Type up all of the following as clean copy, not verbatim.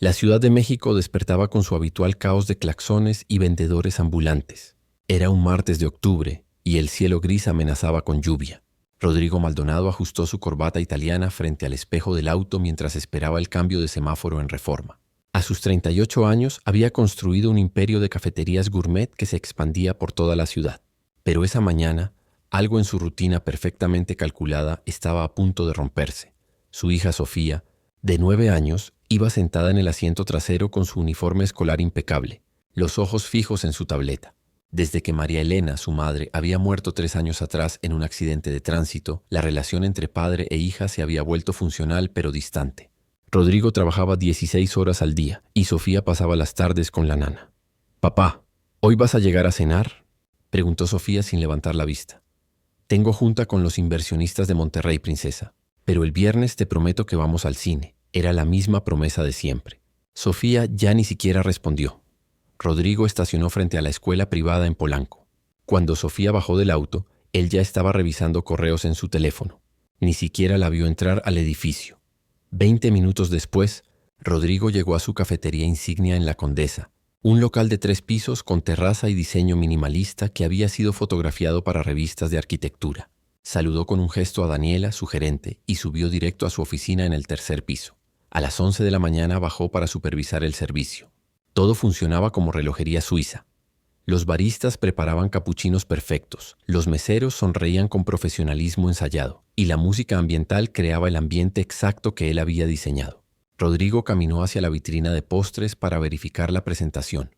La Ciudad de México despertaba con su habitual caos de claxones y vendedores ambulantes. Era un martes de octubre y el cielo gris amenazaba con lluvia. Rodrigo Maldonado ajustó su corbata italiana frente al espejo del auto mientras esperaba el cambio de semáforo en Reforma. A sus 38 años había construido un imperio de cafeterías gourmet que se expandía por toda la ciudad. Pero esa mañana, algo en su rutina perfectamente calculada estaba a punto de romperse. Su hija Sofía, de 9 años, iba sentada en el asiento trasero con su uniforme escolar impecable, los ojos fijos en su tableta. Desde que María Elena, su madre, había muerto 3 años atrás en un accidente de tránsito, la relación entre padre e hija se había vuelto funcional pero distante. Rodrigo trabajaba 16 horas al día y Sofía pasaba las tardes con la nana. «Papá, ¿hoy vas a llegar a cenar?», preguntó Sofía sin levantar la vista. «Tengo junta con los inversionistas de Monterrey, princesa, pero el viernes te prometo que vamos al cine». Era la misma promesa de siempre. Sofía ya ni siquiera respondió. Rodrigo estacionó frente a la escuela privada en Polanco. Cuando Sofía bajó del auto, él ya estaba revisando correos en su teléfono. Ni siquiera la vio entrar al edificio. 20 minutos después, Rodrigo llegó a su cafetería insignia en La Condesa, un local de 3 pisos con terraza y diseño minimalista que había sido fotografiado para revistas de arquitectura. Saludó con un gesto a Daniela, su gerente, y subió directo a su oficina en el 3er piso. A las 11 de la mañana bajó para supervisar el servicio. Todo funcionaba como relojería suiza. Los baristas preparaban capuchinos perfectos, los meseros sonreían con profesionalismo ensayado, y la música ambiental creaba el ambiente exacto que él había diseñado. Rodrigo caminó hacia la vitrina de postres para verificar la presentación.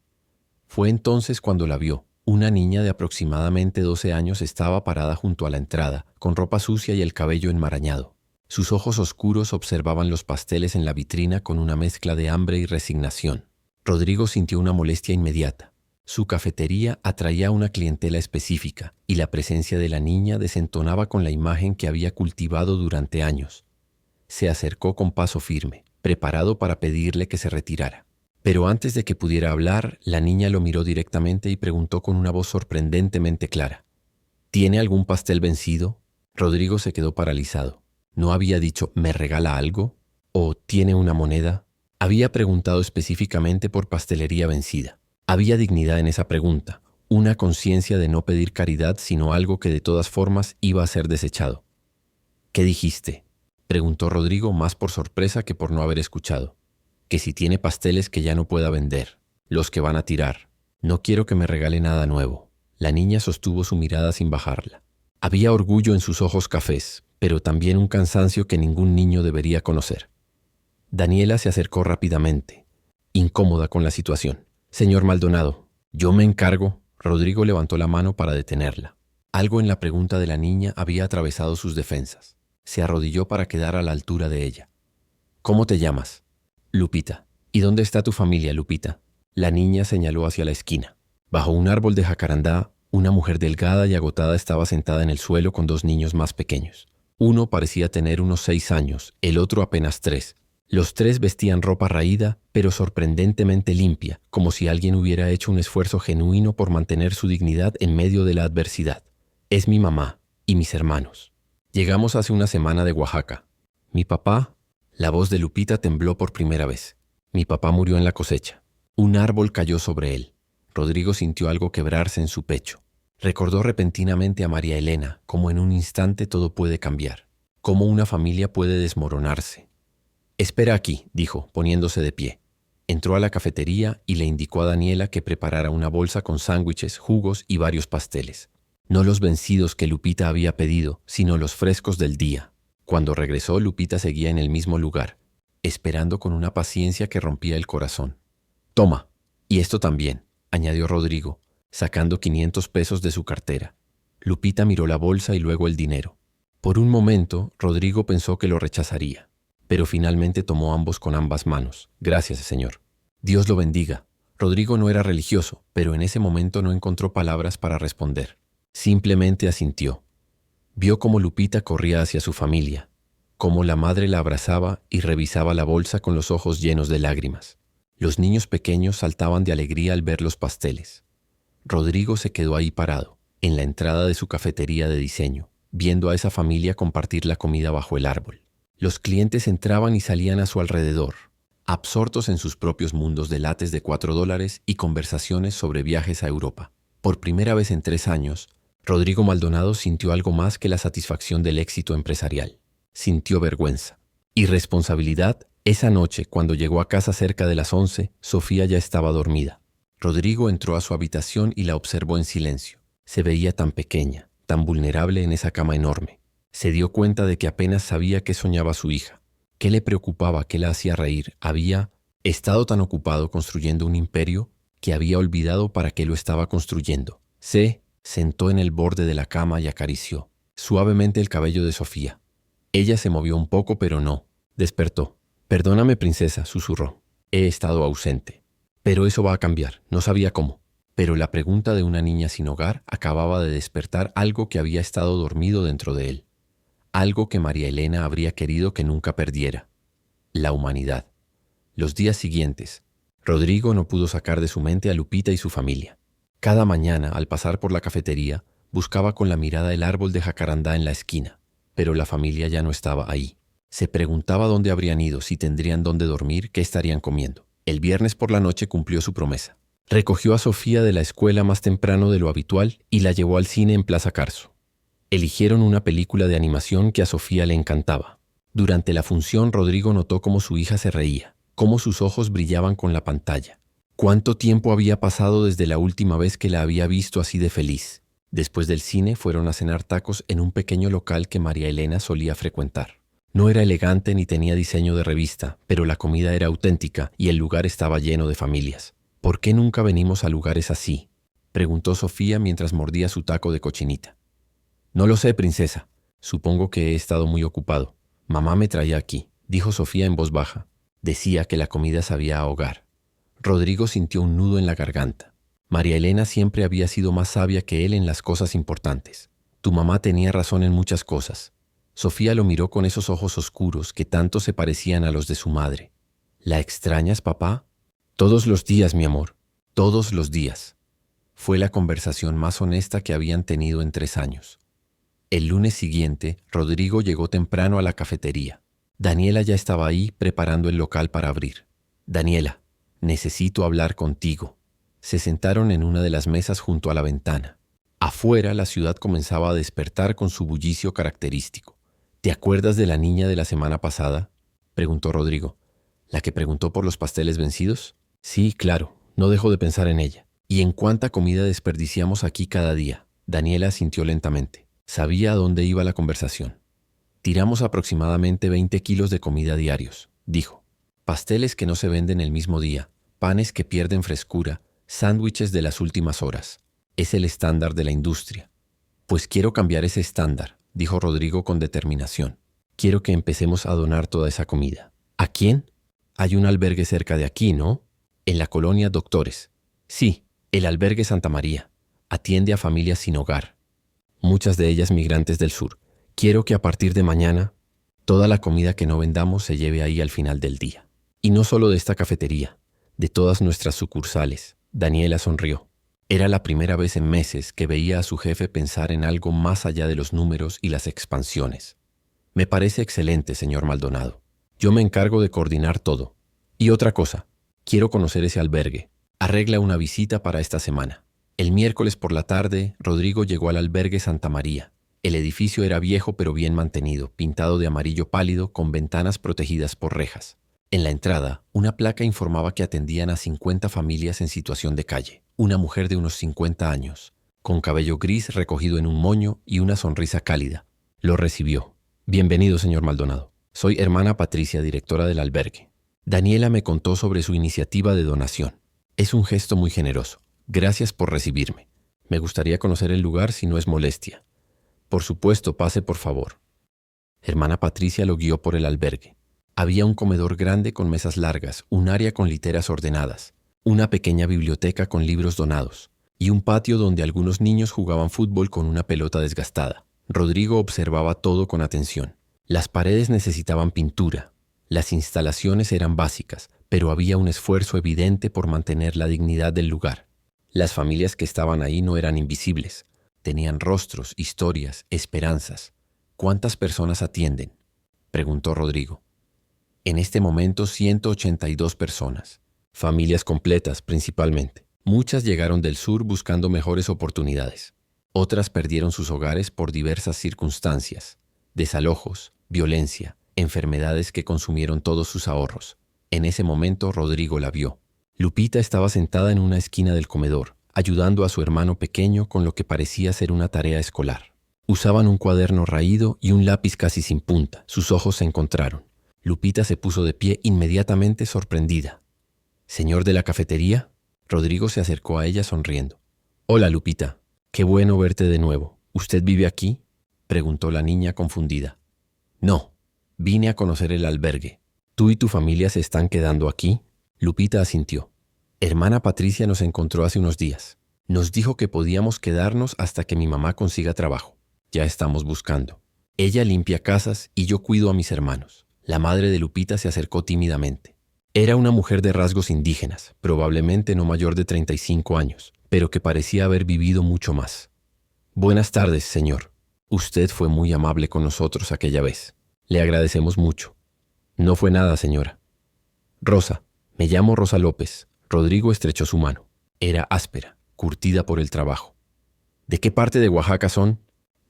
Fue entonces cuando la vio. Una niña de aproximadamente 12 años estaba parada junto a la entrada, con ropa sucia y el cabello enmarañado. Sus ojos oscuros observaban los pasteles en la vitrina con una mezcla de hambre y resignación. Rodrigo sintió una molestia inmediata. Su cafetería atraía a una clientela específica y la presencia de la niña desentonaba con la imagen que había cultivado durante años. Se acercó con paso firme, preparado para pedirle que se retirara. Pero antes de que pudiera hablar, la niña lo miró directamente y preguntó con una voz sorprendentemente clara: «¿Tiene algún pastel vencido?». Rodrigo se quedó paralizado. ¿No había dicho «¿me regala algo?» o «¿tiene una moneda?» Había preguntado específicamente por pastelería vencida. Había dignidad en esa pregunta, una conciencia de no pedir caridad sino algo que de todas formas iba a ser desechado. «¿Qué dijiste?», preguntó Rodrigo más por sorpresa que por no haber escuchado. «Que si tiene pasteles que ya no pueda vender, los que van a tirar. No quiero que me regale nada nuevo». La niña sostuvo su mirada sin bajarla. Había orgullo en sus ojos cafés, pero también un cansancio que ningún niño debería conocer. Daniela se acercó rápidamente, incómoda con la situación. «Señor Maldonado, yo me encargo». Rodrigo levantó la mano para detenerla. Algo en la pregunta de la niña había atravesado sus defensas. Se arrodilló para quedar a la altura de ella. «¿Cómo te llamas?» «Lupita». «¿Y dónde está tu familia, Lupita?». La niña señaló hacia la esquina. Bajo un árbol de jacarandá, una mujer delgada y agotada estaba sentada en el suelo con 2 niños más pequeños. Uno parecía tener unos 6 años, el otro apenas 3. Los 3 vestían ropa raída, pero sorprendentemente limpia, como si alguien hubiera hecho un esfuerzo genuino por mantener su dignidad en medio de la adversidad. «Es mi mamá y mis hermanos. Llegamos hace una semana de Oaxaca. Mi papá». La voz de Lupita tembló por primera vez. «Mi papá murió en la cosecha. Un árbol cayó sobre él». Rodrigo sintió algo quebrarse en su pecho. Recordó repentinamente a María Elena, cómo en un instante todo puede cambiar, cómo una familia puede desmoronarse. «Espera aquí», dijo, poniéndose de pie. Entró a la cafetería y le indicó a Daniela que preparara una bolsa con sándwiches, jugos y varios pasteles. No los vencidos que Lupita había pedido, sino los frescos del día. Cuando regresó, Lupita seguía en el mismo lugar, esperando con una paciencia que rompía el corazón. «Toma, y esto también», añadió Rodrigo, sacando 500 pesos de su cartera. Lupita miró la bolsa y luego el dinero. Por un momento, Rodrigo pensó que lo rechazaría, pero finalmente tomó ambos con ambas manos. «Gracias, señor». «Dios lo bendiga». Rodrigo no era religioso, pero en ese momento no encontró palabras para responder. Simplemente asintió. Vio cómo Lupita corría hacia su familia, cómo la madre la abrazaba y revisaba la bolsa con los ojos llenos de lágrimas. Los niños pequeños saltaban de alegría al ver los pasteles. Rodrigo se quedó ahí parado, en la entrada de su cafetería de diseño, viendo a esa familia compartir la comida bajo el árbol. Los clientes entraban y salían a su alrededor. absortos en sus propios mundos de lates de $4 y conversaciones sobre viajes a Europa. Por primera vez en 3 años, Rodrigo Maldonado sintió algo más que la satisfacción del éxito empresarial. Sintió vergüenza. Irresponsabilidad. Esa noche, cuando llegó a casa cerca de las 11, Sofía ya estaba dormida. Rodrigo entró a su habitación y la observó en silencio. Se veía tan pequeña, tan vulnerable en esa cama enorme. Se dio cuenta de que apenas sabía qué soñaba su hija. ¿Qué le preocupaba? ¿Qué la hacía reír? Había estado tan ocupado construyendo un imperio que había olvidado para qué lo estaba construyendo. Se sentó en el borde de la cama y acarició suavemente el cabello de Sofía. Ella se movió un poco, pero no. Despertó. «Perdóname, princesa», susurró. «He estado ausente. Pero eso va a cambiar». No sabía cómo. Pero la pregunta de una niña sin hogar acababa de despertar algo que había estado dormido dentro de él. Algo que María Elena habría querido que nunca perdiera. La humanidad. Los días siguientes, Rodrigo no pudo sacar de su mente a Lupita y su familia. Cada mañana, al pasar por la cafetería, buscaba con la mirada el árbol de jacarandá en la esquina, pero la familia ya no estaba ahí. Se preguntaba dónde habrían ido, si tendrían dónde dormir, qué estarían comiendo. El viernes por la noche cumplió su promesa. Recogió a Sofía de la escuela más temprano de lo habitual y la llevó al cine en Plaza Carso. Eligieron una película de animación que a Sofía le encantaba. Durante la función, Rodrigo notó cómo su hija se reía, cómo sus ojos brillaban con la pantalla. ¿Cuánto tiempo había pasado desde la última vez que la había visto así de feliz? Después del cine fueron a cenar tacos en un pequeño local que María Elena solía frecuentar. No era elegante ni tenía diseño de revista, pero la comida era auténtica y el lugar estaba lleno de familias. «¿Por qué nunca venimos a lugares así?», preguntó Sofía mientras mordía su taco de cochinita. «No lo sé, princesa. Supongo que he estado muy ocupado. Mamá me traía aquí», dijo Sofía en voz baja. Decía que la comida sabía a hogar. Rodrigo sintió un nudo en la garganta. María Elena siempre había sido más sabia que él en las cosas importantes. Tu mamá tenía razón en muchas cosas. Sofía lo miró con esos ojos oscuros que tanto se parecían a los de su madre. «¿La extrañas, papá?» «Todos los días, mi amor. Todos los días». Fue la conversación más honesta que habían tenido en 3 años. El lunes siguiente, Rodrigo llegó temprano a la cafetería. Daniela ya estaba ahí preparando el local para abrir. «Daniela, necesito hablar contigo». Se sentaron en una de las mesas junto a la ventana. Afuera, la ciudad comenzaba a despertar con su bullicio característico. «¿Te acuerdas de la niña de la semana pasada?», preguntó Rodrigo. «¿La que preguntó por los pasteles vencidos?» «Sí, claro, no dejo de pensar en ella. ¿Y en cuánta comida desperdiciamos aquí cada día?». Daniela asintió lentamente. Sabía a dónde iba la conversación. «Tiramos aproximadamente 20 kilos de comida diarios», dijo. «Pasteles que no se venden el mismo día, panes que pierden frescura, sándwiches de las últimas horas. Es el estándar de la industria». «Pues quiero cambiar ese estándar», dijo Rodrigo con determinación. «Quiero que empecemos a donar toda esa comida». «¿A quién?». «Hay un albergue cerca de aquí, ¿no?». «En la colonia Doctores». «Sí, el albergue Santa María. Atiende a familias sin hogar, muchas de ellas migrantes del sur. Quiero que a partir de mañana toda la comida que no vendamos se lleve ahí al final del día. Y no solo de esta cafetería, de todas nuestras sucursales». Daniela sonrió. Era la primera vez en meses que veía a su jefe pensar en algo más allá de los números y las expansiones. «Me parece excelente, señor Maldonado. Yo me encargo de coordinar todo. Y otra cosa, quiero conocer ese albergue. Arregla una visita para esta semana». El miércoles por la tarde, Rodrigo llegó al albergue Santa María. El edificio era viejo pero bien mantenido, pintado de amarillo pálido con ventanas protegidas por rejas. En la entrada, una placa informaba que atendían a 50 familias en situación de calle. Una mujer de unos 50 años, con cabello gris recogido en un moño y una sonrisa cálida, lo recibió. «Bienvenido, señor Maldonado. Soy hermana Patricia, directora del albergue. Daniela me contó sobre su iniciativa de donación. Es un gesto muy generoso. Gracias por recibirme. Me gustaría conocer el lugar si no es molestia». «Por supuesto, pase por favor». Hermana Patricia lo guió por el albergue. Había un comedor grande con mesas largas, un área con literas ordenadas, una pequeña biblioteca con libros donados y un patio donde algunos niños jugaban fútbol con una pelota desgastada. Rodrigo observaba todo con atención. Las paredes necesitaban pintura. Las instalaciones eran básicas, pero había un esfuerzo evidente por mantener la dignidad del lugar. Las familias que estaban ahí no eran invisibles. Tenían rostros, historias, esperanzas. «¿Cuántas personas atienden?», preguntó Rodrigo. En este momento 182 personas, familias completas principalmente. Muchas llegaron del sur buscando mejores oportunidades. Otras perdieron sus hogares por diversas circunstancias, desalojos, violencia, enfermedades que consumieron todos sus ahorros. En ese momento Rodrigo la vio. Lupita estaba sentada en una esquina del comedor, ayudando a su hermano pequeño con lo que parecía ser una tarea escolar. Usaban un cuaderno raído y un lápiz casi sin punta. Sus ojos se encontraron. Lupita se puso de pie inmediatamente sorprendida. «¿Señor de la cafetería?» Rodrigo se acercó a ella sonriendo. «Hola, Lupita. Qué bueno verte de nuevo. ¿Usted vive aquí?», preguntó la niña confundida. «No, vine a conocer el albergue. ¿Tú y tu familia se están quedando aquí?». Lupita asintió. «Hermana Patricia nos encontró hace unos días. Nos dijo que podíamos quedarnos hasta que mi mamá consiga trabajo. Ya estamos buscando. Ella limpia casas y yo cuido a mis hermanos». La madre de Lupita se acercó tímidamente. Era una mujer de rasgos indígenas, probablemente no mayor de 35 años, pero que parecía haber vivido mucho más. «Buenas tardes, señor. Usted fue muy amable con nosotros aquella vez. Le agradecemos mucho». «No fue nada, señora». «Rosa, me llamo Rosa López». Rodrigo estrechó su mano. Era áspera, curtida por el trabajo. «¿De qué parte de Oaxaca son?».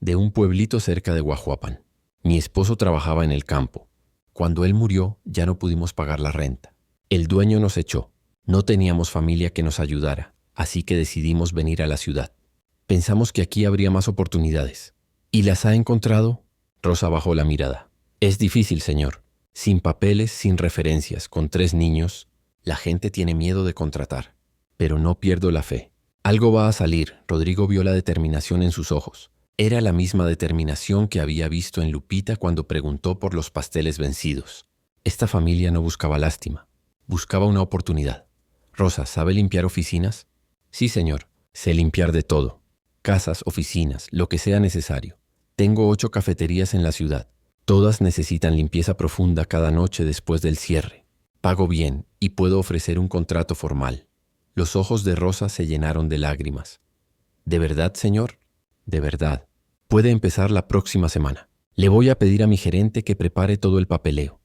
«De un pueblito cerca de Guajuapan. Mi esposo trabajaba en el campo. Cuando él murió, ya no pudimos pagar la renta. El dueño nos echó. No teníamos familia que nos ayudara, así que decidimos venir a la ciudad. Pensamos que aquí habría más oportunidades». «¿Y las ha encontrado?». Rosa bajó la mirada. «Es difícil, señor. Sin papeles, sin referencias, con 3 niños, la gente tiene miedo de contratar. Pero no pierdo la fe. Algo va a salir». Rodrigo vio la determinación en sus ojos. Era la misma determinación que había visto en Lupita cuando preguntó por los pasteles vencidos. Esta familia no buscaba lástima. Buscaba una oportunidad. «Rosa, ¿sabe limpiar oficinas?». «Sí, señor. Sé limpiar de todo. Casas, oficinas, lo que sea necesario. Tengo 8 cafeterías en la ciudad. Todas necesitan limpieza profunda cada noche después del cierre. Pago bien y puedo ofrecer un contrato formal». Los ojos de Rosa se llenaron de lágrimas. «¿De verdad, señor?». «De verdad. Puede empezar la próxima semana. Le voy a pedir a mi gerente que prepare todo el papeleo».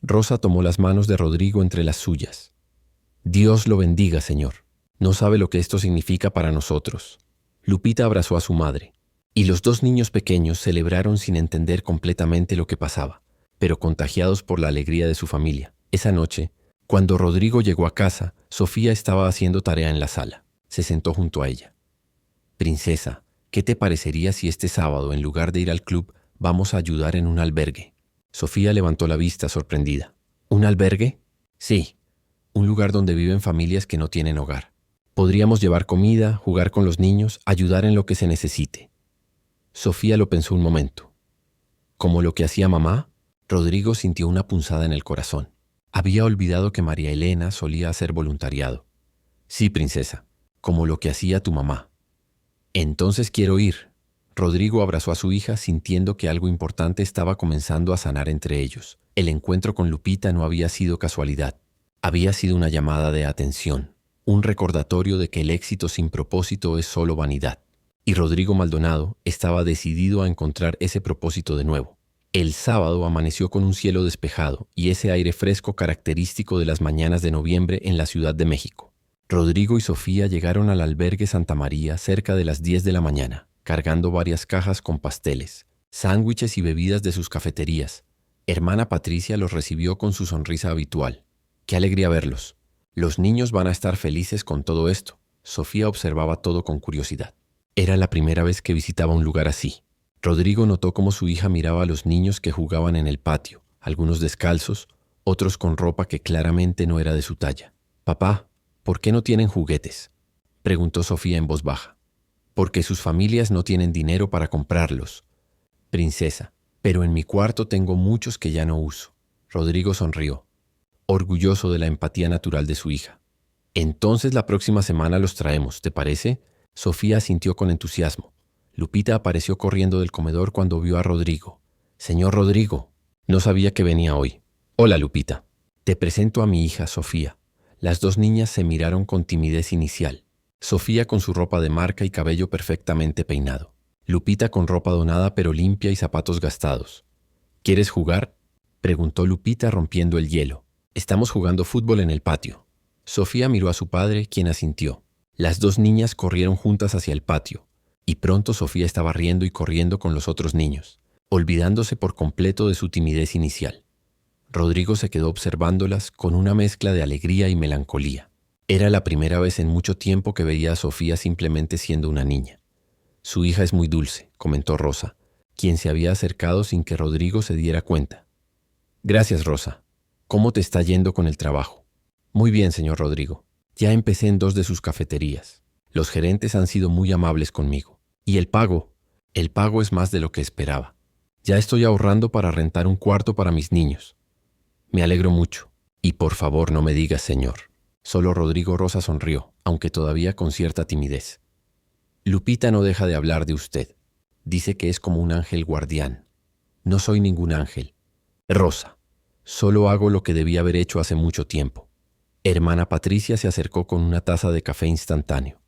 Rosa tomó las manos de Rodrigo entre las suyas. «Dios lo bendiga, señor. No sabe lo que esto significa para nosotros». Lupita abrazó a su madre, y los 2 niños pequeños celebraron sin entender completamente lo que pasaba, pero contagiados por la alegría de su familia. Esa noche, cuando Rodrigo llegó a casa, Sofía estaba haciendo tarea en la sala. Se sentó junto a ella. «Princesa, ¿qué te parecería si este sábado, en lugar de ir al club, vamos a ayudar en un albergue?». Sofía levantó la vista sorprendida. «¿Un albergue?». «Sí, un lugar donde viven familias que no tienen hogar. Podríamos llevar comida, jugar con los niños, ayudar en lo que se necesite». Sofía lo pensó un momento. ¿Como lo que hacía mamá? Rodrigo sintió una punzada en el corazón. Había olvidado que María Elena solía hacer voluntariado. «Sí, princesa, como lo que hacía tu mamá». «Entonces quiero ir». Rodrigo abrazó a su hija sintiendo que algo importante estaba comenzando a sanar entre ellos. El encuentro con Lupita no había sido casualidad. Había sido una llamada de atención, un recordatorio de que el éxito sin propósito es solo vanidad. Y Rodrigo Maldonado estaba decidido a encontrar ese propósito de nuevo. El sábado amaneció con un cielo despejado y ese aire fresco característico de las mañanas de noviembre en la Ciudad de México. Rodrigo y Sofía llegaron al albergue Santa María cerca de las 10 de la mañana, cargando varias cajas con pasteles, sándwiches y bebidas de sus cafeterías. Hermana Patricia los recibió con su sonrisa habitual. «Qué alegría verlos. Los niños van a estar felices con todo esto». Sofía observaba todo con curiosidad. Era la primera vez que visitaba un lugar así. Rodrigo notó cómo su hija miraba a los niños que jugaban en el patio, algunos descalzos, otros con ropa que claramente no era de su talla. «Papá, ¿por qué no tienen juguetes?», preguntó Sofía en voz baja. «Porque sus familias no tienen dinero para comprarlos, princesa, pero en mi cuarto tengo muchos que ya no uso». Rodrigo sonrió, orgulloso de la empatía natural de su hija. «Entonces la próxima semana los traemos, ¿te parece?». Sofía asintió con entusiasmo. Lupita apareció corriendo del comedor cuando vio a Rodrigo. «Señor Rodrigo». No sabía que venía hoy. «Hola, Lupita. Te presento a mi hija, Sofía». Las 2 niñas se miraron con timidez inicial. Sofía con su ropa de marca y cabello perfectamente peinado. Lupita con ropa donada pero limpia y zapatos gastados. «¿Quieres jugar?». Preguntó Lupita rompiendo el hielo. Estamos jugando fútbol en el patio. Sofía miró a su padre, quien asintió. Las dos niñas corrieron juntas hacia el patio, y pronto Sofía estaba riendo y corriendo con los otros niños, olvidándose por completo de su timidez inicial. Rodrigo se quedó observándolas con una mezcla de alegría y melancolía. Era la primera vez en mucho tiempo que veía a Sofía simplemente siendo una niña. Su hija es muy dulce, comentó Rosa, quien se había acercado sin que Rodrigo se diera cuenta. Gracias, Rosa. ¿Cómo te está yendo con el trabajo? Muy bien, señor Rodrigo. Ya empecé en 2 de sus cafeterías. Los gerentes han sido muy amables conmigo. ¿Y el pago? El pago es más de lo que esperaba. Ya estoy ahorrando para rentar un cuarto para mis niños. Me alegro mucho. Y por favor no me digas señor. Solo Rodrigo Rosa sonrió, aunque todavía con cierta timidez. Lupita no deja de hablar de usted. Dice que es como un ángel guardián. No soy ningún ángel. Rosa, solo hago lo que debía haber hecho hace mucho tiempo. Hermana Patricia se acercó con una taza de café instantáneo.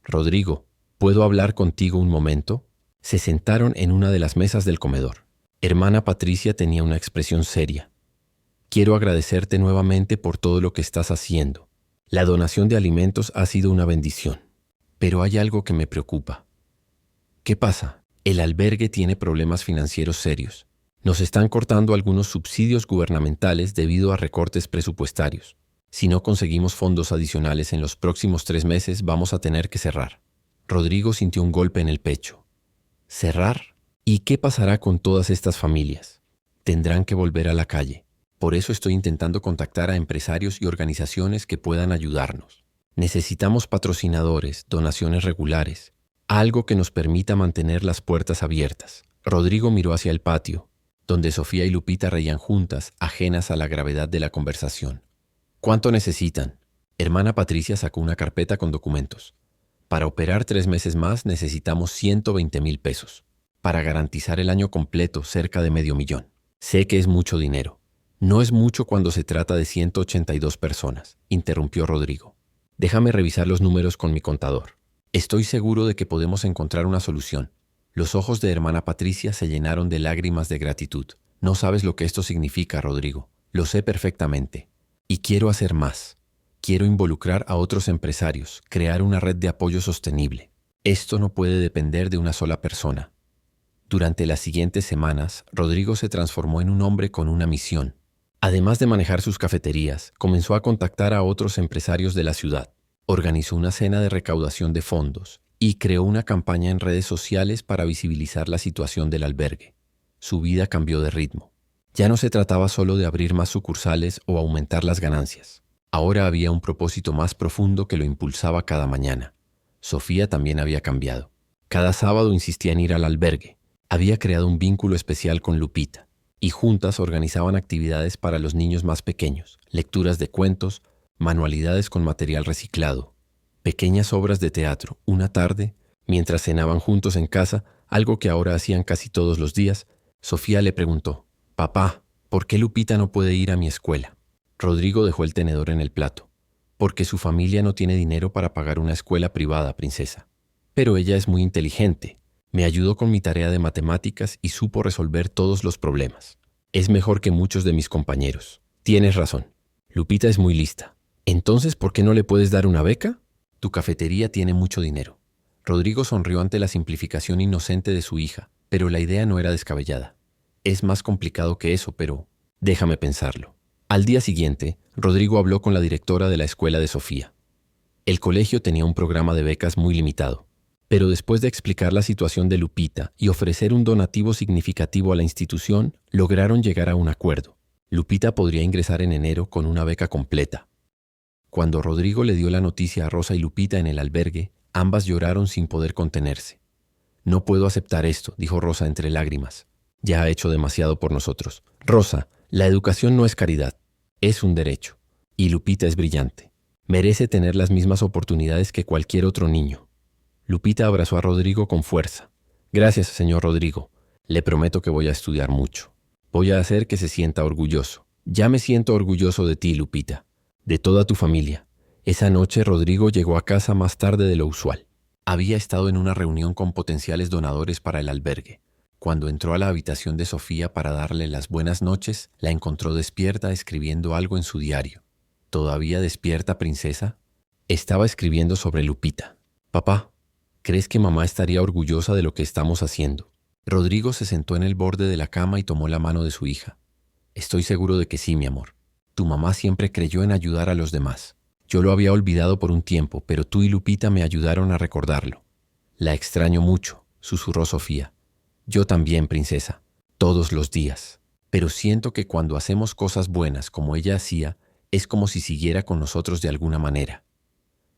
Rodrigo, ¿puedo hablar contigo un momento? Se sentaron en una de las mesas del comedor. Hermana Patricia tenía una expresión seria. Quiero agradecerte nuevamente por todo lo que estás haciendo. La donación de alimentos ha sido una bendición. Pero hay algo que me preocupa. ¿Qué pasa? El albergue tiene problemas financieros serios. Nos están cortando algunos subsidios gubernamentales debido a recortes presupuestarios. Si no conseguimos fondos adicionales en los próximos 3 meses, vamos a tener que cerrar. Rodrigo sintió un golpe en el pecho. ¿Cerrar? ¿Y qué pasará con todas estas familias? Tendrán que volver a la calle. Por eso estoy intentando contactar a empresarios y organizaciones que puedan ayudarnos. Necesitamos patrocinadores, donaciones regulares, algo que nos permita mantener las puertas abiertas. Rodrigo miró hacia el patio, donde Sofía y Lupita reían juntas, ajenas a la gravedad de la conversación. ¿Cuánto necesitan? Hermana Patricia sacó una carpeta con documentos. Para operar 3 meses más necesitamos 120,000 pesos. Para garantizar el año completo, cerca de $500,000. Sé que es mucho dinero. No es mucho cuando se trata de 182 personas, interrumpió Rodrigo. Déjame revisar los números con mi contador. Estoy seguro de que podemos encontrar una solución. Los ojos de hermana Patricia se llenaron de lágrimas de gratitud. No sabes lo que esto significa, Rodrigo. Lo sé perfectamente. Y quiero hacer más. Quiero involucrar a otros empresarios, crear una red de apoyo sostenible. Esto no puede depender de una sola persona. Durante las siguientes semanas, Rodrigo se transformó en un hombre con una misión. Además de manejar sus cafeterías, comenzó a contactar a otros empresarios de la ciudad. Organizó una cena de recaudación de fondos y creó una campaña en redes sociales para visibilizar la situación del albergue. Su vida cambió de ritmo. Ya no se trataba solo de abrir más sucursales o aumentar las ganancias. Ahora había un propósito más profundo que lo impulsaba cada mañana. Sofía también había cambiado. Cada sábado insistía en ir al albergue. Había creado un vínculo especial con Lupita y juntas organizaban actividades para los niños más pequeños, lecturas de cuentos, manualidades con material reciclado, pequeñas obras de teatro. Una tarde, mientras cenaban juntos en casa, algo que ahora hacían casi todos los días, Sofía le preguntó: «Papá, ¿por qué Lupita no puede ir a mi escuela?» Rodrigo dejó el tenedor en el plato. «Porque su familia no tiene dinero para pagar una escuela privada, princesa. Pero ella es muy inteligente. Me ayudó con mi tarea de matemáticas y supo resolver todos los problemas. Es mejor que muchos de mis compañeros. Tienes razón. Lupita es muy lista. Entonces, ¿por qué no le puedes dar una beca? Tu cafetería tiene mucho dinero». Rodrigo sonrió ante la simplificación inocente de su hija, pero la idea no era descabellada. «Es más complicado que eso, pero déjame pensarlo». Al día siguiente, Rodrigo habló con la directora de la escuela de Sofía. El colegio tenía un programa de becas muy limitado, pero después de explicar la situación de Lupita y ofrecer un donativo significativo a la institución, lograron llegar a un acuerdo. Lupita podría ingresar en enero con una beca completa. Cuando Rodrigo le dio la noticia a Rosa y Lupita en el albergue, ambas lloraron sin poder contenerse. «No puedo aceptar esto», dijo Rosa entre lágrimas. «Ya ha hecho demasiado por nosotros. Rosa, la educación no es caridad, es un derecho. Y Lupita es brillante. Merece tener las mismas oportunidades que cualquier otro niño». Lupita abrazó a Rodrigo con fuerza. «Gracias, señor Rodrigo. Le prometo que voy a estudiar mucho. Voy a hacer que se sienta orgulloso. Ya me siento orgulloso de ti, Lupita. De toda tu familia». Esa noche Rodrigo llegó a casa más tarde de lo usual. Había estado en una reunión con potenciales donadores para el albergue. Cuando entró a la habitación de Sofía para darle las buenas noches, la encontró despierta escribiendo algo en su diario. ¿Todavía despierta, princesa? Estaba escribiendo sobre Lupita. Papá, ¿crees que mamá estaría orgullosa de lo que estamos haciendo? Rodrigo se sentó en el borde de la cama y tomó la mano de su hija. Estoy seguro de que sí, mi amor. Tu mamá siempre creyó en ayudar a los demás. Yo lo había olvidado por un tiempo, pero tú y Lupita me ayudaron a recordarlo. La extraño mucho, susurró Sofía. Yo también, princesa, todos los días. Pero siento que cuando hacemos cosas buenas como ella hacía, es como si siguiera con nosotros de alguna manera.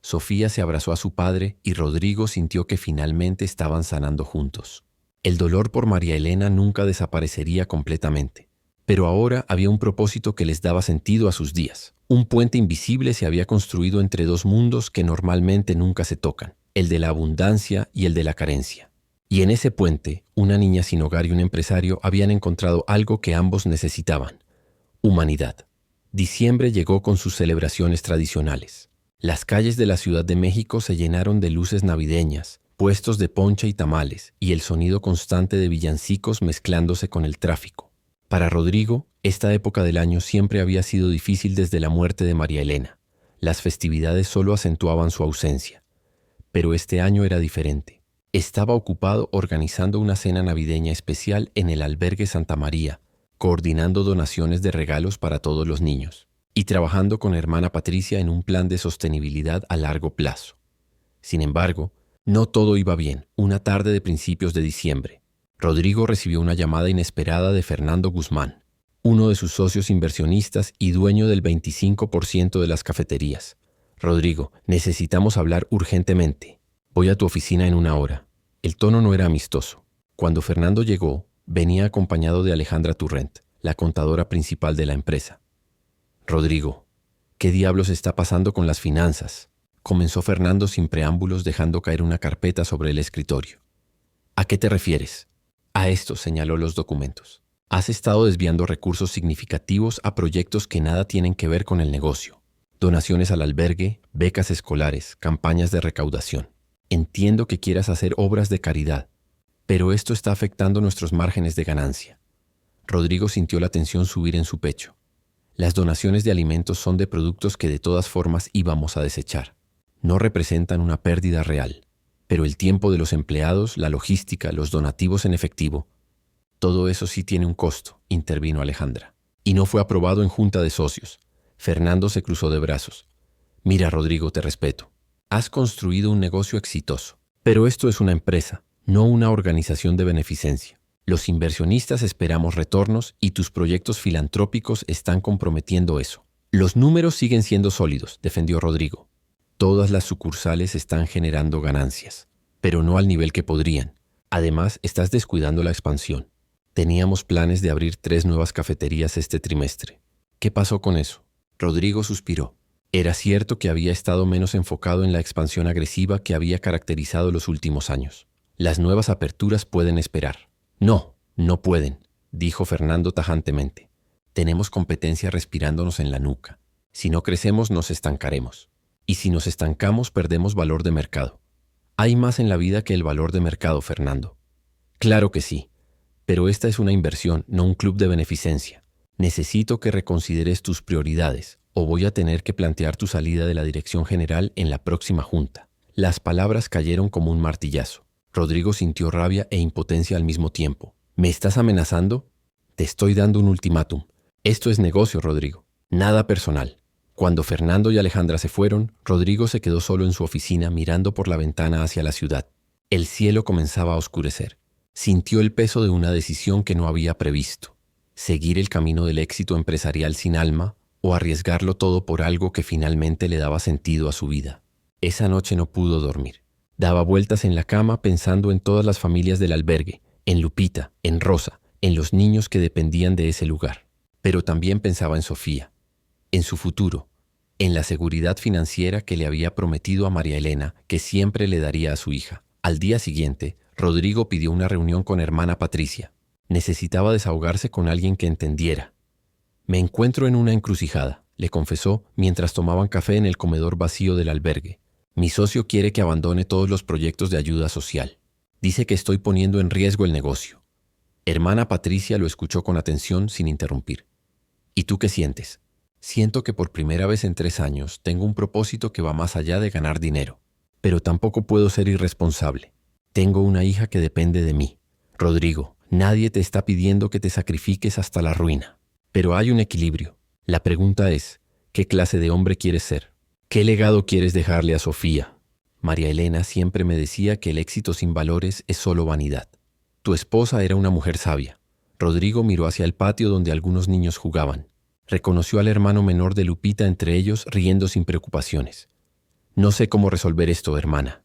Sofía se abrazó a su padre y Rodrigo sintió que finalmente estaban sanando juntos. El dolor por María Elena nunca desaparecería completamente, pero ahora había un propósito que les daba sentido a sus días. Un puente invisible se había construido entre dos mundos que normalmente nunca se tocan, el de la abundancia y el de la carencia. Y en ese puente, una niña sin hogar y un empresario habían encontrado algo que ambos necesitaban: humanidad. Diciembre llegó con sus celebraciones tradicionales. Las calles de la Ciudad de México se llenaron de luces navideñas, puestos de ponche y tamales, y el sonido constante de villancicos mezclándose con el tráfico. Para Rodrigo, esta época del año siempre había sido difícil desde la muerte de María Elena. Las festividades solo acentuaban su ausencia. Pero este año era diferente. Estaba ocupado organizando una cena navideña especial en el albergue Santa María, coordinando donaciones de regalos para todos los niños, y trabajando con hermana Patricia en un plan de sostenibilidad a largo plazo. Sin embargo, no todo iba bien. Una tarde de principios de diciembre, Rodrigo recibió una llamada inesperada de Fernando Guzmán, uno de sus socios inversionistas y dueño del 25% de las cafeterías. Rodrigo, necesitamos hablar urgentemente. Voy a tu oficina en 1 hora. El tono no era amistoso. Cuando Fernando llegó, venía acompañado de Alejandra Turrent, la contadora principal de la empresa. Rodrigo, ¿qué diablos está pasando con las finanzas?, comenzó Fernando sin preámbulos, dejando caer una carpeta sobre el escritorio. ¿A qué te refieres? A esto, señaló los documentos. Has estado desviando recursos significativos a proyectos que nada tienen que ver con el negocio. Donaciones al albergue, becas escolares, campañas de recaudación. Entiendo que quieras hacer obras de caridad, pero esto está afectando nuestros márgenes de ganancia. Rodrigo sintió la tensión subir en su pecho. Las donaciones de alimentos son de productos que de todas formas íbamos a desechar. No representan una pérdida real, pero el tiempo de los empleados, la logística, los donativos en efectivo, todo eso sí tiene un costo, intervino Alejandra. Y no fue aprobado en junta de socios. Fernando se cruzó de brazos. Mira, Rodrigo, te respeto. Has construido un negocio exitoso, pero esto es una empresa, no una organización de beneficencia. Los inversionistas esperamos retornos y tus proyectos filantrópicos están comprometiendo eso. Los números siguen siendo sólidos, defendió Rodrigo. Todas las sucursales están generando ganancias, pero no al nivel que podrían. Además, estás descuidando la expansión. Teníamos planes de abrir 3 nuevas cafeterías este trimestre. ¿Qué pasó con eso? Rodrigo suspiró. Era cierto que había estado menos enfocado en la expansión agresiva que había caracterizado los últimos años. Las nuevas aperturas pueden esperar. No, no pueden, dijo Fernando tajantemente. Tenemos competencia respirándonos en la nuca. Si no crecemos, nos estancaremos. Y si nos estancamos, perdemos valor de mercado. Hay más en la vida que el valor de mercado, Fernando. Claro que sí, pero esta es una inversión, no un club de beneficencia. Necesito que reconsideres tus prioridades, o voy a tener que plantear tu salida de la dirección general en la próxima junta. Las palabras cayeron como un martillazo. Rodrigo sintió rabia e impotencia al mismo tiempo. ¿Me estás amenazando? Te estoy dando un ultimátum. Esto es negocio, Rodrigo. Nada personal. Cuando Fernando y Alejandra se fueron, Rodrigo se quedó solo en su oficina mirando por la ventana hacia la ciudad. El cielo comenzaba a oscurecer. Sintió el peso de una decisión que no había previsto. Seguir el camino del éxito empresarial sin alma o arriesgarlo todo por algo que finalmente le daba sentido a su vida. Esa noche no pudo dormir. Daba vueltas en la cama pensando en todas las familias del albergue, en Lupita, en Rosa, en los niños que dependían de ese lugar. Pero también pensaba en Sofía, en su futuro, en la seguridad financiera que le había prometido a María Elena que siempre le daría a su hija. Al día siguiente, Rodrigo pidió una reunión con hermana Patricia. Necesitaba desahogarse con alguien que entendiera. Me encuentro en una encrucijada, le confesó mientras tomaban café en el comedor vacío del albergue. Mi socio quiere que abandone todos los proyectos de ayuda social. Dice que estoy poniendo en riesgo el negocio. Hermana Patricia lo escuchó con atención sin interrumpir. ¿Y tú qué sientes? Siento que por primera vez en 3 años tengo un propósito que va más allá de ganar dinero. Pero tampoco puedo ser irresponsable. Tengo una hija que depende de mí. Rodrigo, nadie te está pidiendo que te sacrifiques hasta la ruina. Pero hay un equilibrio. La pregunta es, ¿qué clase de hombre quieres ser? ¿Qué legado quieres dejarle a Sofía? María Elena siempre me decía que el éxito sin valores es solo vanidad. Tu esposa era una mujer sabia. Rodrigo miró hacia el patio donde algunos niños jugaban. Reconoció al hermano menor de Lupita entre ellos riendo sin preocupaciones. No sé cómo resolver esto, hermana.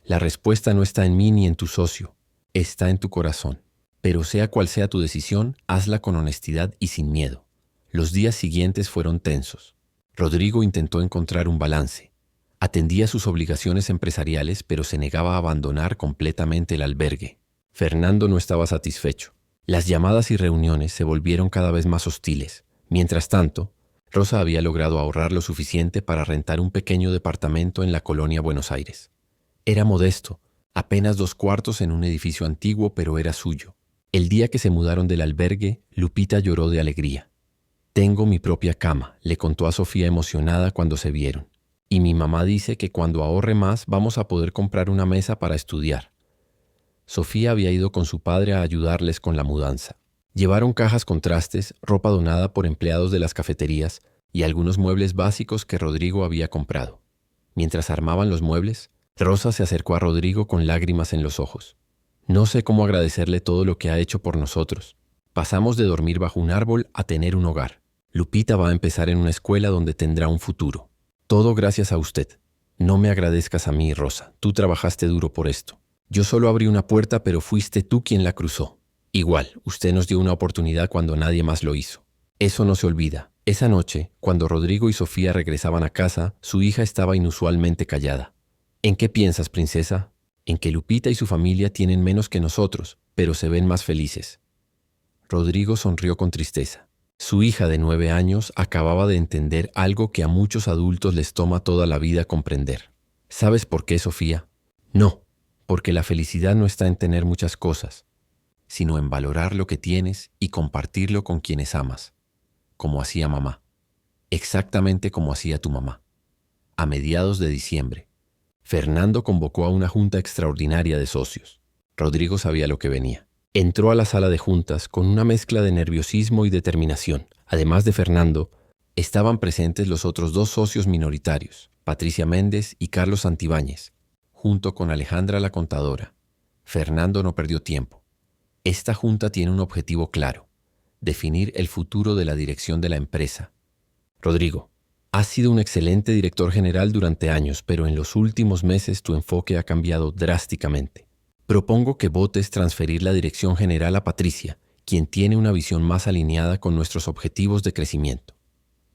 La respuesta no está en mí ni en tu socio. Está en tu corazón. Pero sea cual sea tu decisión, hazla con honestidad y sin miedo. Los días siguientes fueron tensos. Rodrigo intentó encontrar un balance. Atendía sus obligaciones empresariales, pero se negaba a abandonar completamente el albergue. Fernando no estaba satisfecho. Las llamadas y reuniones se volvieron cada vez más hostiles. Mientras tanto, Rosa había logrado ahorrar lo suficiente para rentar un pequeño departamento en la colonia Buenos Aires. Era modesto, apenas 2 cuartos en un edificio antiguo, pero era suyo. El día que se mudaron del albergue, Lupita lloró de alegría. Tengo mi propia cama, le contó a Sofía emocionada cuando se vieron. Y mi mamá dice que cuando ahorre más vamos a poder comprar una mesa para estudiar. Sofía había ido con su padre a ayudarles con la mudanza. Llevaron cajas con trastes, ropa donada por empleados de las cafeterías y algunos muebles básicos que Rodrigo había comprado. Mientras armaban los muebles, Rosa se acercó a Rodrigo con lágrimas en los ojos. No sé cómo agradecerle todo lo que ha hecho por nosotros. Pasamos de dormir bajo un árbol a tener un hogar. Lupita va a empezar en una escuela donde tendrá un futuro. Todo gracias a usted. No me agradezcas a mí, Rosa. Tú trabajaste duro por esto. Yo solo abrí una puerta, pero fuiste tú quien la cruzó. Igual, usted nos dio una oportunidad cuando nadie más lo hizo. Eso no se olvida. Esa noche, cuando Rodrigo y Sofía regresaban a casa, su hija estaba inusualmente callada. ¿En qué piensas, princesa? En que Lupita y su familia tienen menos que nosotros, pero se ven más felices. Rodrigo sonrió con tristeza. Su hija de 9 años acababa de entender algo que a muchos adultos les toma toda la vida comprender. ¿Sabes por qué, Sofía? No, porque la felicidad no está en tener muchas cosas, sino en valorar lo que tienes y compartirlo con quienes amas, como hacía mamá, exactamente como hacía tu mamá. A mediados de diciembre, Fernando convocó a una junta extraordinaria de socios. Rodrigo sabía lo que venía. Entró a la sala de juntas con una mezcla de nerviosismo y determinación. Además de Fernando, estaban presentes los otros 2 socios minoritarios, Patricia Méndez y Carlos Santibáñez, junto con Alejandra la contadora. Fernando no perdió tiempo. Esta junta tiene un objetivo claro: definir el futuro de la dirección de la empresa. Rodrigo, has sido un excelente director general durante años, pero en los últimos meses tu enfoque ha cambiado drásticamente. Propongo que votes transferir la dirección general a Patricia, quien tiene una visión más alineada con nuestros objetivos de crecimiento.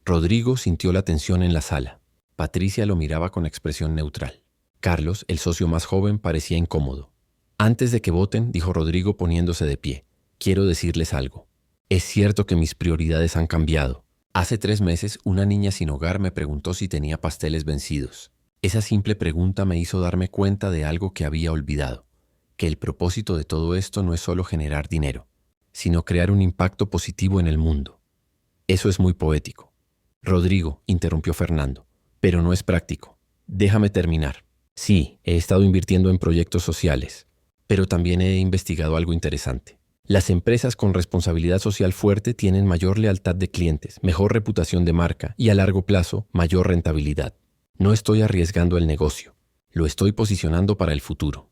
Rodrigo sintió la tensión en la sala. Patricia lo miraba con expresión neutral. Carlos, el socio más joven, parecía incómodo. Antes de que voten, dijo Rodrigo poniéndose de pie, quiero decirles algo. Es cierto que mis prioridades han cambiado. Hace 3 meses, una niña sin hogar me preguntó si tenía pasteles vencidos. Esa simple pregunta me hizo darme cuenta de algo que había olvidado, que el propósito de todo esto no es solo generar dinero, sino crear un impacto positivo en el mundo. Eso es muy poético. Rodrigo, interrumpió Fernando, pero no es práctico. Déjame terminar. Sí, he estado invirtiendo en proyectos sociales, pero también he investigado algo interesante. Las empresas con responsabilidad social fuerte tienen mayor lealtad de clientes, mejor reputación de marca y a largo plazo, mayor rentabilidad. No estoy arriesgando el negocio, lo estoy posicionando para el futuro.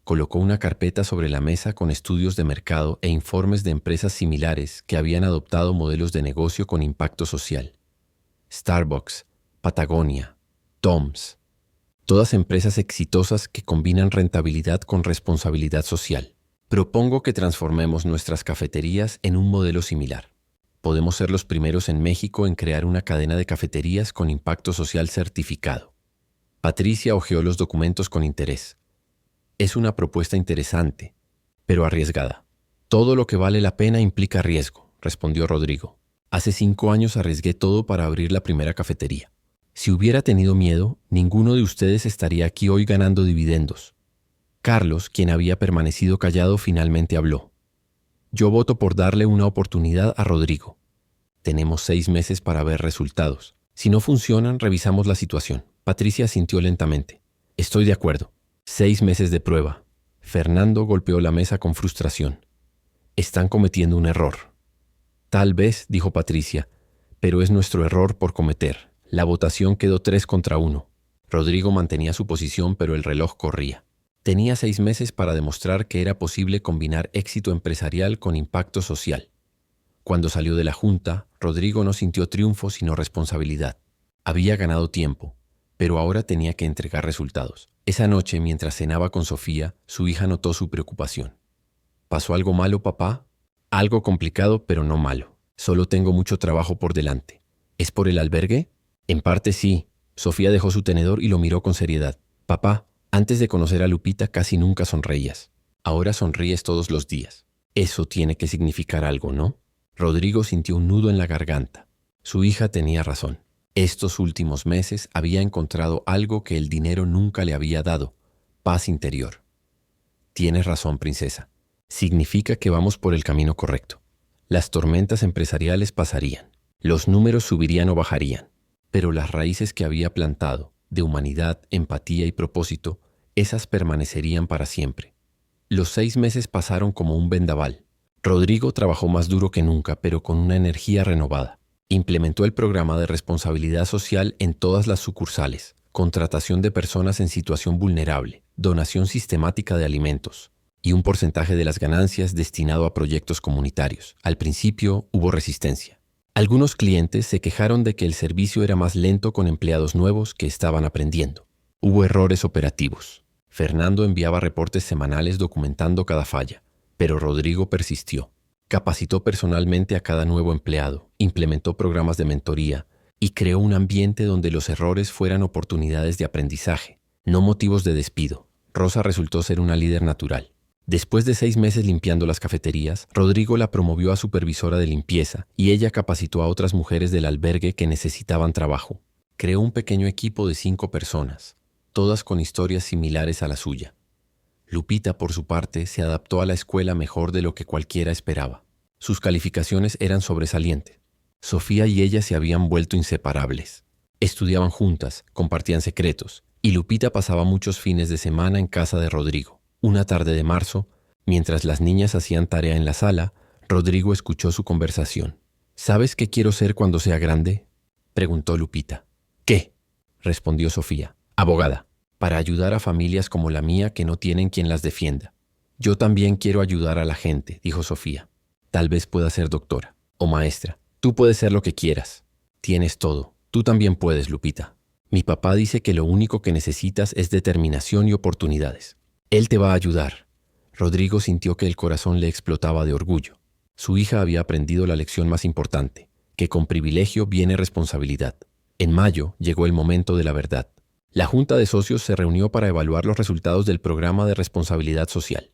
Colocó una carpeta sobre la mesa con estudios de mercado e informes de empresas similares que habían adoptado modelos de negocio con impacto social. Starbucks, Patagonia, Tom's. Todas empresas exitosas que combinan rentabilidad con responsabilidad social. Propongo que transformemos nuestras cafeterías en un modelo similar. Podemos ser los primeros en México en crear una cadena de cafeterías con impacto social certificado. Patricia hojeó los documentos con interés. Es una propuesta interesante, pero arriesgada. Todo lo que vale la pena implica riesgo, respondió Rodrigo. Hace 5 años arriesgué todo para abrir la primera cafetería. Si hubiera tenido miedo, ninguno de ustedes estaría aquí hoy ganando dividendos. Carlos, quien había permanecido callado, finalmente habló. Yo voto por darle una oportunidad a Rodrigo. Tenemos 6 meses para ver resultados. Si no funcionan, revisamos la situación. Patricia asintió lentamente. Estoy de acuerdo. 6 meses de prueba. Fernando golpeó la mesa con frustración. Están cometiendo un error. Tal vez, dijo Patricia, pero es nuestro error por cometer. La votación quedó 3-1. Rodrigo mantenía su posición, pero el reloj corría. Tenía 6 meses para demostrar que era posible combinar éxito empresarial con impacto social. Cuando salió de la junta, Rodrigo no sintió triunfo sino responsabilidad. Había ganado tiempo, pero ahora tenía que entregar resultados. Esa noche, mientras cenaba con Sofía, su hija notó su preocupación. ¿Pasó algo malo, papá? Algo complicado, pero no malo. Solo tengo mucho trabajo por delante. ¿Es por el albergue? En parte sí. Sofía dejó su tenedor y lo miró con seriedad. Papá, antes de conocer a Lupita casi nunca sonreías. Ahora sonríes todos los días. Eso tiene que significar algo, ¿no? Rodrigo sintió un nudo en la garganta. Su hija tenía razón. Estos últimos meses había encontrado algo que el dinero nunca le había dado: paz interior. Tienes razón, princesa. Significa que vamos por el camino correcto. Las tormentas empresariales pasarían. Los números subirían o bajarían. Pero las raíces que había plantado, de humanidad, empatía y propósito, esas permanecerían para siempre. Los 6 meses pasaron como un vendaval. Rodrigo trabajó más duro que nunca, pero con una energía renovada. Implementó el programa de responsabilidad social en todas las sucursales, contratación de personas en situación vulnerable, donación sistemática de alimentos y un porcentaje de las ganancias destinado a proyectos comunitarios. Al principio hubo resistencia. Algunos clientes se quejaron de que el servicio era más lento con empleados nuevos que estaban aprendiendo. Hubo errores operativos. Fernando enviaba reportes semanales documentando cada falla, pero Rodrigo persistió. Capacitó personalmente a cada nuevo empleado, implementó programas de mentoría y creó un ambiente donde los errores fueran oportunidades de aprendizaje, no motivos de despido. Rosa resultó ser una líder natural. Después de 6 meses limpiando las cafeterías, Rodrigo la promovió a supervisora de limpieza y ella capacitó a otras mujeres del albergue que necesitaban trabajo. Creó un pequeño equipo de 5 personas, todas con historias similares a la suya. Lupita, por su parte, se adaptó a la escuela mejor de lo que cualquiera esperaba. Sus calificaciones eran sobresalientes. Sofía y ella se habían vuelto inseparables. Estudiaban juntas, compartían secretos, y Lupita pasaba muchos fines de semana en casa de Rodrigo. Una tarde de marzo, mientras las niñas hacían tarea en la sala, Rodrigo escuchó su conversación. ¿Sabes qué quiero ser cuando sea grande?, preguntó Lupita. ¿Qué?, respondió Sofía. Abogada, para ayudar a familias como la mía que no tienen quien las defienda. Yo también quiero ayudar a la gente, dijo Sofía. Tal vez pueda ser doctora o maestra. Tú puedes ser lo que quieras. Tienes todo. Tú también puedes, Lupita. Mi papá dice que lo único que necesitas es determinación y oportunidades. Él te va a ayudar. Rodrigo sintió que el corazón le explotaba de orgullo. Su hija había aprendido la lección más importante, que con privilegio viene responsabilidad. En mayo llegó el momento de la verdad. La Junta de Socios se reunió para evaluar los resultados del programa de responsabilidad social.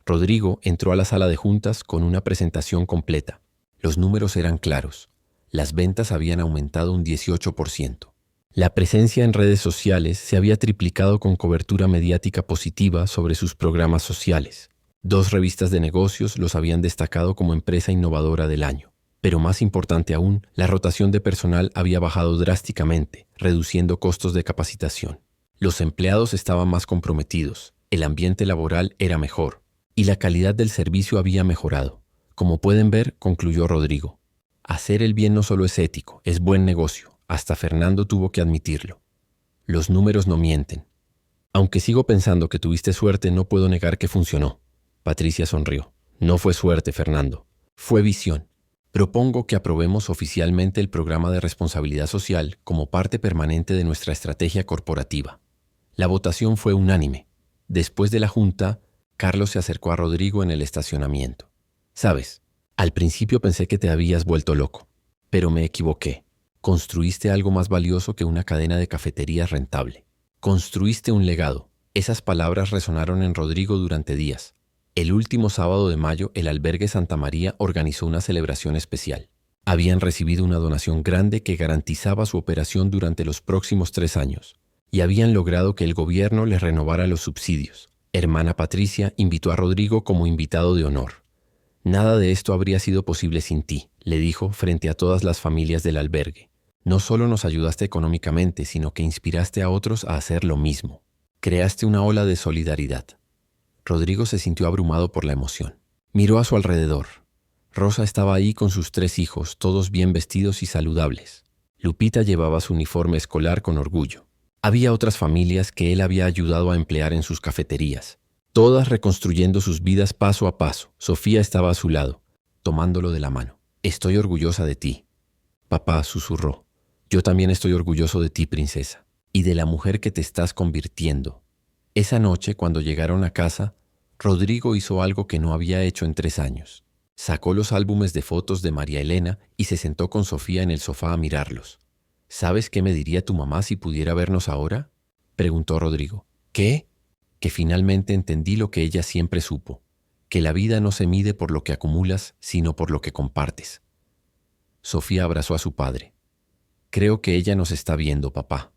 Rodrigo entró a la sala de juntas con una presentación completa. Los números eran claros. Las ventas habían aumentado un 18%. La presencia en redes sociales se había triplicado con cobertura mediática positiva sobre sus programas sociales. 2 revistas de negocios los habían destacado como empresa innovadora del año. Pero más importante aún, la rotación de personal había bajado drásticamente, reduciendo costos de capacitación. Los empleados estaban más comprometidos, el ambiente laboral era mejor y la calidad del servicio había mejorado. Como pueden ver, concluyó Rodrigo, hacer el bien no solo es ético, es buen negocio. Hasta Fernando tuvo que admitirlo. Los números no mienten. Aunque sigo pensando que tuviste suerte, no puedo negar que funcionó. Patricia sonrió. No fue suerte, Fernando. Fue visión. Propongo que aprobemos oficialmente el programa de responsabilidad social como parte permanente de nuestra estrategia corporativa. La votación fue unánime. Después de la junta, Carlos se acercó a Rodrigo en el estacionamiento. Sabes, al principio pensé que te habías vuelto loco, pero me equivoqué. Construiste algo más valioso que una cadena de cafeterías rentable. Construiste un legado. Esas palabras resonaron en Rodrigo durante días. El último sábado de mayo, el albergue Santa María organizó una celebración especial. Habían recibido una donación grande que garantizaba su operación durante los próximos 3 años. Y habían logrado que el gobierno les renovara los subsidios. Hermana Patricia invitó a Rodrigo como invitado de honor. Nada de esto habría sido posible sin ti, le dijo frente a todas las familias del albergue. No solo nos ayudaste económicamente, sino que inspiraste a otros a hacer lo mismo. Creaste una ola de solidaridad. Rodrigo se sintió abrumado por la emoción. Miró a su alrededor. Rosa estaba ahí con sus 3 hijos, todos bien vestidos y saludables. Lupita llevaba su uniforme escolar con orgullo. Había otras familias que él había ayudado a emplear en sus cafeterías, todas reconstruyendo sus vidas paso a paso. Sofía estaba a su lado, tomándolo de la mano. «Estoy orgullosa de ti». Papá susurró. «Yo también estoy orgulloso de ti, princesa, y de la mujer que te estás convirtiendo». Esa noche, cuando llegaron a casa, Rodrigo hizo algo que no había hecho en 3 años. Sacó los álbumes de fotos de María Elena y se sentó con Sofía en el sofá a mirarlos. «¿Sabes qué me diría tu mamá si pudiera vernos ahora?», preguntó Rodrigo. «¿Qué?». Que finalmente entendí lo que ella siempre supo, que la vida no se mide por lo que acumulas, sino por lo que compartes. Sofía abrazó a su padre. «Creo que ella nos está viendo, papá,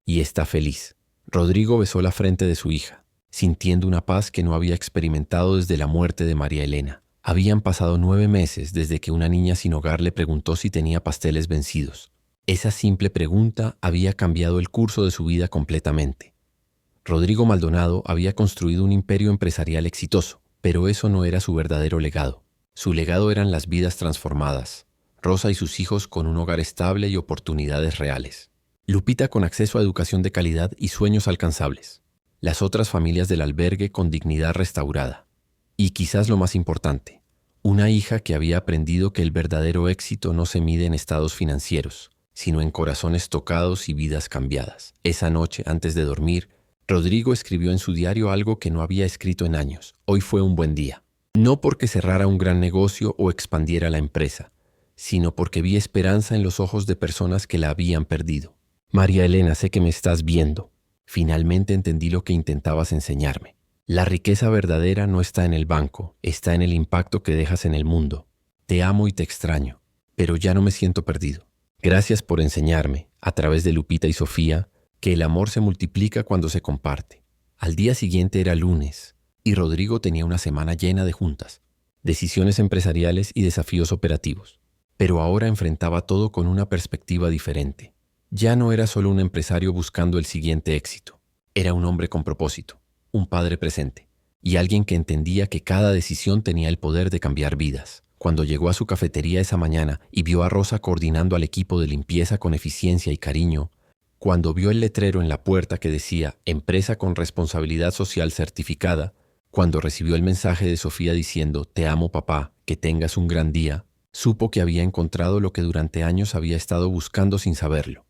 y está feliz». Rodrigo besó la frente de su hija, sintiendo una paz que no había experimentado desde la muerte de María Elena. Habían pasado 9 meses desde que una niña sin hogar le preguntó si tenía pasteles vencidos. Esa simple pregunta había cambiado el curso de su vida completamente. Rodrigo Maldonado había construido un imperio empresarial exitoso, pero eso no era su verdadero legado. Su legado eran las vidas transformadas, Rosa y sus hijos con un hogar estable y oportunidades reales. Lupita con acceso a educación de calidad y sueños alcanzables. Las otras familias del albergue con dignidad restaurada. Y quizás lo más importante, una hija que había aprendido que el verdadero éxito no se mide en estados financieros, sino en corazones tocados y vidas cambiadas. Esa noche, antes de dormir, Rodrigo escribió en su diario algo que no había escrito en años. Hoy fue un buen día. No porque cerrara un gran negocio o expandiera la empresa, sino porque vi esperanza en los ojos de personas que la habían perdido. María Elena, sé que me estás viendo. Finalmente entendí lo que intentabas enseñarme. La riqueza verdadera no está en el banco, está en el impacto que dejas en el mundo. Te amo y te extraño, pero ya no me siento perdido. Gracias por enseñarme, a través de Lupita y Sofía, que el amor se multiplica cuando se comparte. Al día siguiente era lunes, y Rodrigo tenía una semana llena de juntas, decisiones empresariales y desafíos operativos. Pero ahora enfrentaba todo con una perspectiva diferente. Ya no era solo un empresario buscando el siguiente éxito. Era un hombre con propósito, un padre presente, y alguien que entendía que cada decisión tenía el poder de cambiar vidas. Cuando llegó a su cafetería esa mañana y vio a Rosa coordinando al equipo de limpieza con eficiencia y cariño, cuando vio el letrero en la puerta que decía «Empresa con responsabilidad social certificada», cuando recibió el mensaje de Sofía diciendo «Te amo, papá, que tengas un gran día», supo que había encontrado lo que durante años había estado buscando sin saberlo.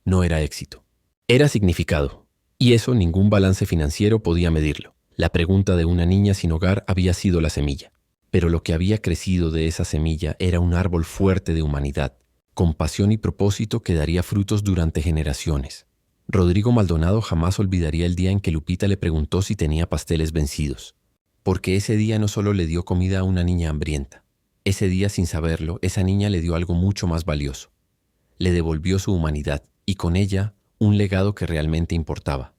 No era éxito. Era significado. Y eso ningún balance financiero podía medirlo. La pregunta de una niña sin hogar había sido la semilla. Pero lo que había crecido de esa semilla era un árbol fuerte de humanidad, con pasión y propósito que daría frutos durante generaciones. Rodrigo Maldonado jamás olvidaría el día en que Lupita le preguntó si tenía pasteles vencidos. Porque ese día no solo le dio comida a una niña hambrienta. Ese día, sin saberlo, esa niña le dio algo mucho más valioso. Le devolvió su humanidad y con ella un legado que realmente importaba.